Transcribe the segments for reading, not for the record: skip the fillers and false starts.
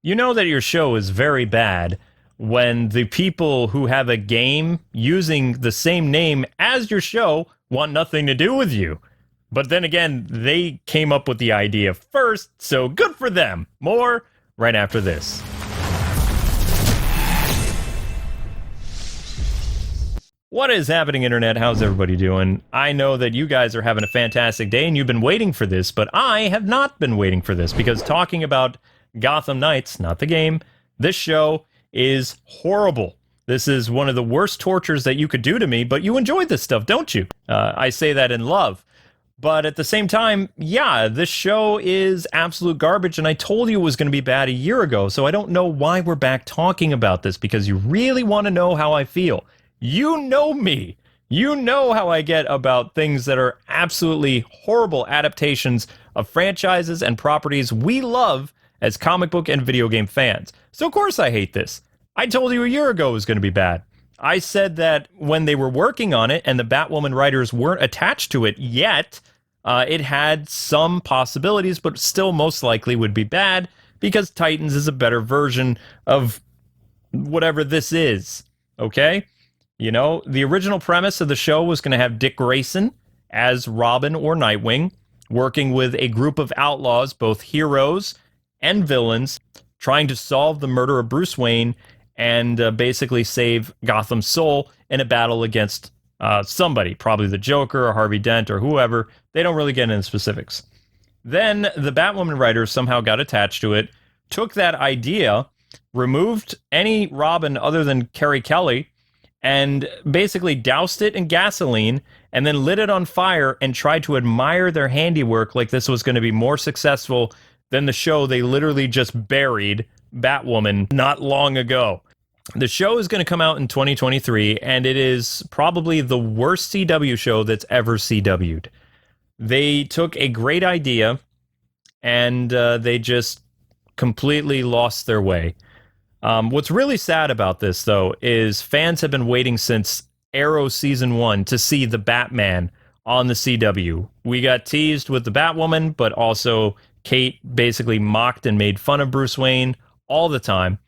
You know that your show is very bad when the people who have a game using the same name as your show want nothing to do with you. But then again, they came up with the idea first, so good for them. More right after this. What is happening, Internet? How's everybody doing? I know that you guys are having a fantastic day and you've been waiting for this, but I have not been waiting for this because talking about Gotham Knights, not the game, this show is horrible. This is one of the worst tortures that you could do to me, but you enjoy this stuff, don't you? I say that in love. But at the same time, yeah, this show is absolute garbage, and I told you it was going to be bad a year ago, so I don't know why we're back talking about this, because you really want to know how I feel. You know me. You know how I get about things that are absolutely horrible adaptations of franchises and properties we love as comic book and video game fans. So of course I hate this. I told you a year ago it was going to be bad. I said that when they were working on it and the Batwoman writers weren't attached to it yet, it had some possibilities, but still most likely would be bad because Titans is a better version of whatever this is, okay? You know, the original premise of the show was going to have Dick Grayson as Robin or Nightwing, working with a group of outlaws, both heroes and villains, trying to solve the murder of Bruce Wayne and basically save Gotham's soul in a battle against somebody, probably the Joker or Harvey Dent or whoever. They don't really get into specifics. Then the Batwoman writers somehow got attached to it, took that idea, removed any Robin other than Carrie Kelly, and basically doused it in gasoline and then lit it on fire and tried to admire their handiwork like this was going to be more successful than the show they literally just buried, Batwoman, not long ago. The show is going to come out in 2023, and it is probably the worst CW show that's ever CW'd. They took a great idea, and they just completely lost their way. What's really sad about this, though, is fans have been waiting since Arrow Season 1 to see the Batman on the CW. We got teased with the Batwoman, but also Kate basically mocked and made fun of Bruce Wayne all the time,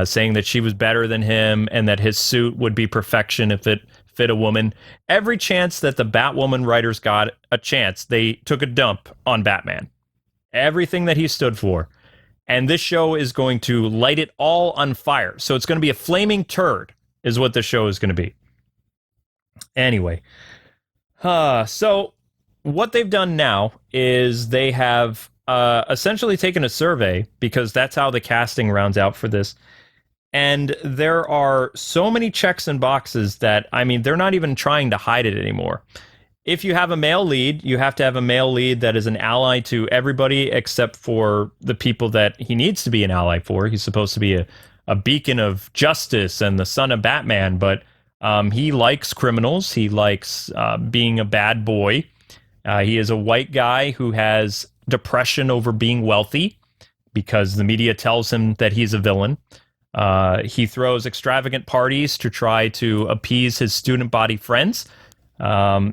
saying that she was better than him and that his suit would be perfection if it fit a woman. Every chance that the Batwoman writers got a chance, they took a dump on Batman. Everything that he stood for. And this show is going to light it all on fire. So it's going to be a flaming turd, is what the show is going to be. Anyway. So what they've done now is they have essentially taken a survey, because that's how the casting rounds out for this. And there are so many checks and boxes that, I mean, they're not even trying to hide it anymore. If you have a male lead, you have to have a male lead that is an ally to everybody except for the people that he needs to be an ally for. He's supposed to be a beacon of justice and the son of Batman, but he likes criminals. He likes being a bad boy. He is a white guy who has depression over being wealthy because the media tells him that he's a villain. He throws extravagant parties to try to appease his student body friends.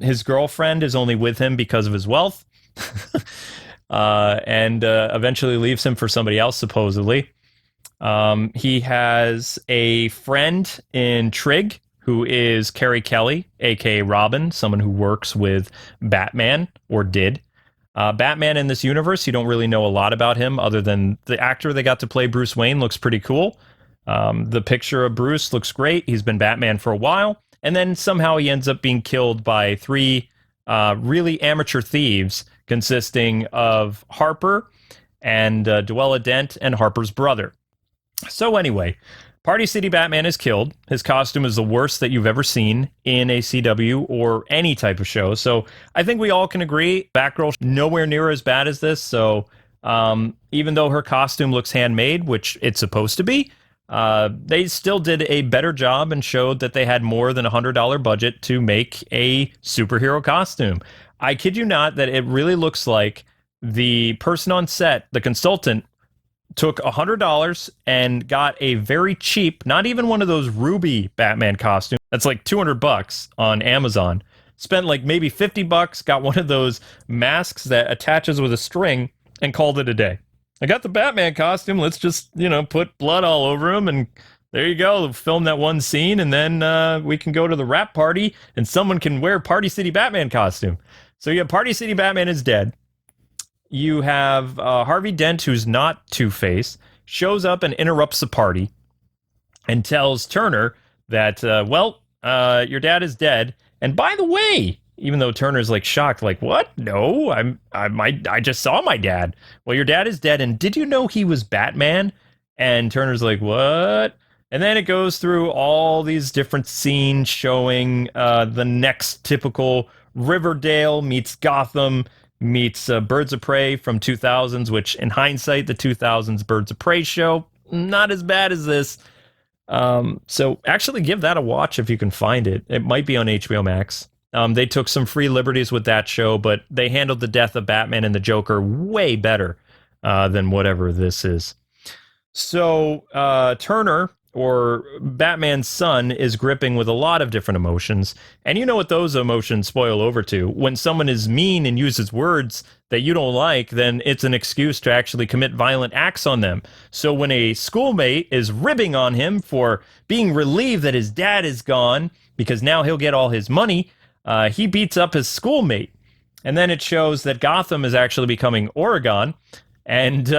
His girlfriend is only with him because of his wealth, and eventually leaves him for somebody else, supposedly. He has a friend in Trig, who is Carrie Kelly, aka Robin, someone who works with Batman, or did. Batman in this universe, you don't really know a lot about him, other than the actor that got to play Bruce Wayne looks pretty cool. The picture of Bruce looks great. He's been Batman for a while. And then somehow he ends up being killed by three really amateur thieves, consisting of Harper and Duella Dent and Harper's brother. So anyway, Party City Batman is killed. His costume is the worst that you've ever seen in a CW or any type of show. So I think we all can agree Batgirl nowhere near as bad as this. So even though her costume looks handmade, which it's supposed to be, they still did a better job and showed that they had more than $100 budget to make a superhero costume. I kid you not that it really looks like the person on set, the consultant, took $100 and got a very cheap, not even one of those ruby Batman costumes. That's like $200 on Amazon. Spent like maybe $50, got one of those masks that attaches with a string, and called it a day. I got the Batman costume. Let's just, put blood all over him, and there you go. Film that one scene, and then we can go to the rap party, and someone can wear Party City Batman costume. So you have Party City Batman is dead. You have Harvey Dent, who's not Two-Face, shows up and interrupts the party and tells Turner that, your dad is dead. And by the way, even though Turner's like shocked, like, what? No, I just saw my dad. Well, your dad is dead, and did you know he was Batman? And Turner's like, what? And then it goes through all these different scenes showing the next typical Riverdale meets Gotham meets Birds of Prey from 2000s, which in hindsight, the 2000s Birds of Prey show, not as bad as this. So actually give that a watch if you can find it. It might be on HBO Max. They took some free liberties with that show, but they handled the death of Batman and the Joker way better than whatever this is. So Turner, or Batman's son, is gripping with a lot of different emotions. And you know what those emotions spoil over to. When someone is mean and uses words that you don't like, then it's an excuse to actually commit violent acts on them. So when a schoolmate is ribbing on him for being relieved that his dad is gone, because now he'll get all his money, he beats up his schoolmate. And then it shows that Gotham is actually becoming Oregon, and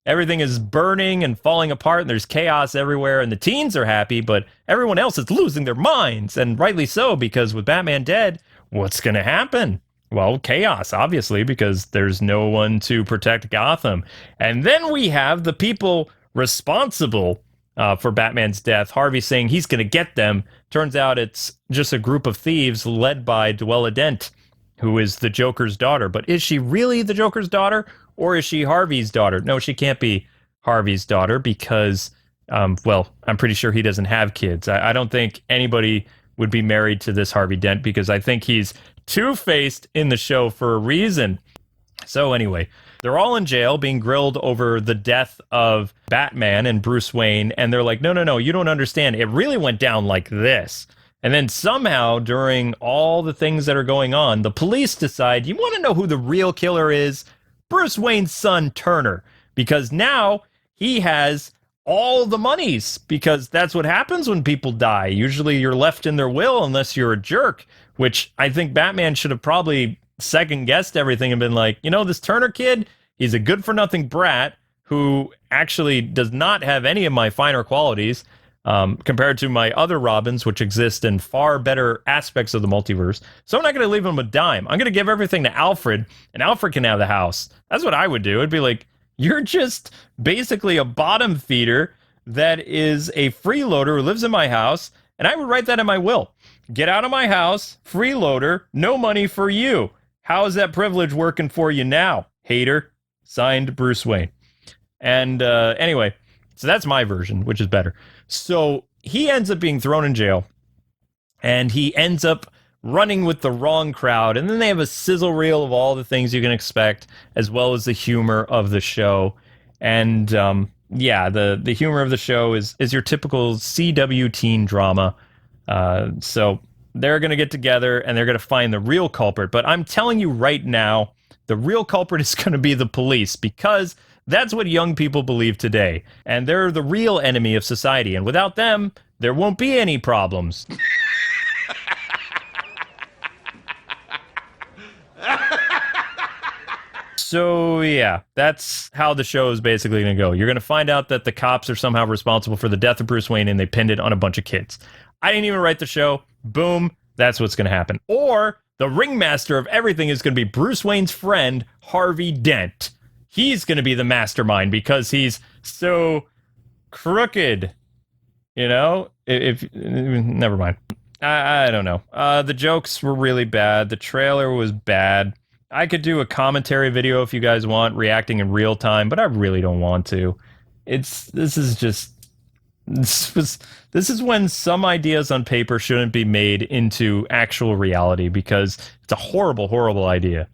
everything is burning and falling apart, and there's chaos everywhere, and the teens are happy, but everyone else is losing their minds, and rightly so, because with Batman dead, what's going to happen? Well, chaos, obviously, because there's no one to protect Gotham. And then we have the people responsible for Batman's death, Harvey, saying he's going to get them. Turns out it's just a group of thieves led by Dwella Dent, who is the Joker's daughter. But is she really the Joker's daughter, or is she Harvey's daughter? No, she can't be Harvey's daughter because, I'm pretty sure he doesn't have kids. I don't think anybody would be married to this Harvey Dent because I think he's two-faced in the show for a reason. So anyway, they're all in jail being grilled over the death of Batman and Bruce Wayne, and they're like, no, you don't understand. It really went down like this. And then somehow, during all the things that are going on, the police decide, you want to know who the real killer is? Bruce Wayne's son, Turner. Because now he has all the monies, because that's what happens when people die. Usually you're left in their will unless you're a jerk, which I think Batman should have probably second-guessed everything and been like, this Turner kid, he's a good-for-nothing brat who actually does not have any of my finer qualities. Compared to my other Robins, which exist in far better aspects of the multiverse. So I'm not going to leave him a dime. I'm going to give everything to Alfred, and Alfred can have the house. That's what I would do. It'd be like, you're just basically a bottom feeder that is a freeloader who lives in my house, and I would write that in my will. Get out of my house, freeloader, no money for you. How is that privilege working for you now, hater? Signed, Bruce Wayne. And anyway, so that's my version, which is better. So he ends up being thrown in jail, and he ends up running with the wrong crowd. And then they have a sizzle reel of all the things you can expect, as well as the humor of the show. And the humor of the show is your typical CW teen drama. So they're going to get together, and they're going to find the real culprit. But I'm telling you right now, the real culprit is going to be the police, because that's what young people believe today. And they're the real enemy of society. And without them, there won't be any problems. So, yeah, that's how the show is basically going to go. You're going to find out that the cops are somehow responsible for the death of Bruce Wayne, and they pinned it on a bunch of kids. I didn't even write the show. Boom. That's what's going to happen. Or the ringmaster of everything is going to be Bruce Wayne's friend, Harvey Dent. He's going to be the mastermind because he's so crooked, if never mind. I don't know. The jokes were really bad. The trailer was bad. I could do a commentary video if you guys want, reacting in real time, but I really don't want to. This is when some ideas on paper shouldn't be made into actual reality, because it's a horrible, horrible idea.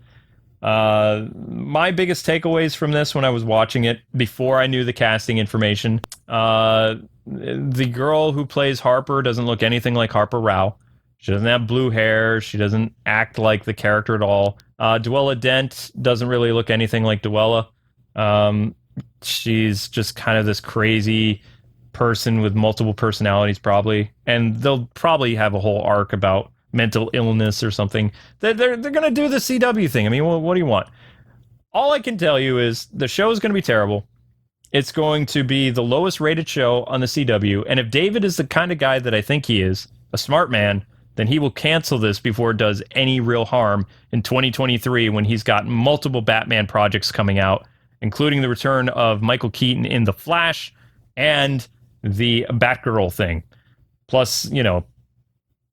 My biggest takeaways from this when I was watching it before I knew the casting information, the girl who plays Harper doesn't look anything like Harper Rao. She doesn't have blue hair. She doesn't act like the character at all. Dwella Dent doesn't really look anything like Dwella. She's just kind of this crazy person with multiple personalities, probably, and they'll probably have a whole arc about mental illness or something. They're gonna do the CW thing. I mean, what do you want? All I can tell you is the show is gonna be terrible. It's going to be the lowest rated show on the CW, and if David is the kind of guy that I think he is, a smart man, then he will cancel this before it does any real harm in 2023 when he's got multiple Batman projects coming out, including the return of Michael Keaton in The Flash and the Batgirl thing. Plus, you know,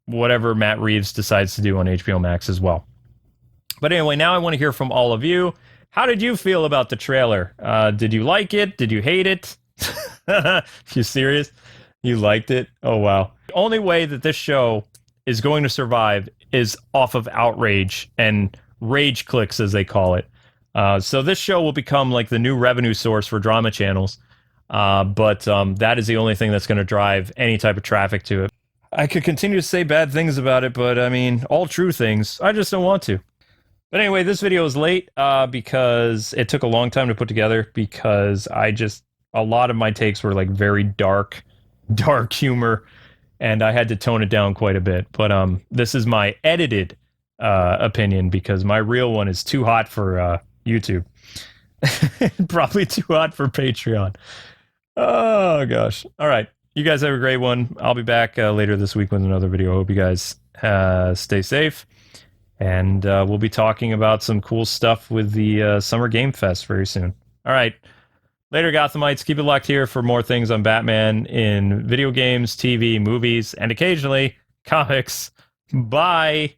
whatever Matt Reeves decides to do on HBO Max as well. But anyway, now I want to hear from all of you. How did you feel about the trailer? Did you like it? Did you hate it? You serious? You liked it? Oh, wow. The only way that this show is going to survive is off of outrage and rage clicks, as they call it. So this show will become like the new revenue source for drama channels. But that is the only thing that's going to drive any type of traffic to it. I could continue to say bad things about it, but I mean, all true things. I just don't want to. But anyway, this video is late because it took a long time to put together because a lot of my takes were like very dark humor, and I had to tone it down quite a bit. But this is my edited opinion because my real one is too hot for YouTube. Probably too hot for Patreon. Oh, gosh. All right. You guys have a great one. I'll be back later this week with another video. I hope you guys stay safe. And we'll be talking about some cool stuff with the Summer Game Fest very soon. All right. Later, Gothamites. Keep it locked here for more things on Batman in video games, TV, movies, and occasionally comics. Bye.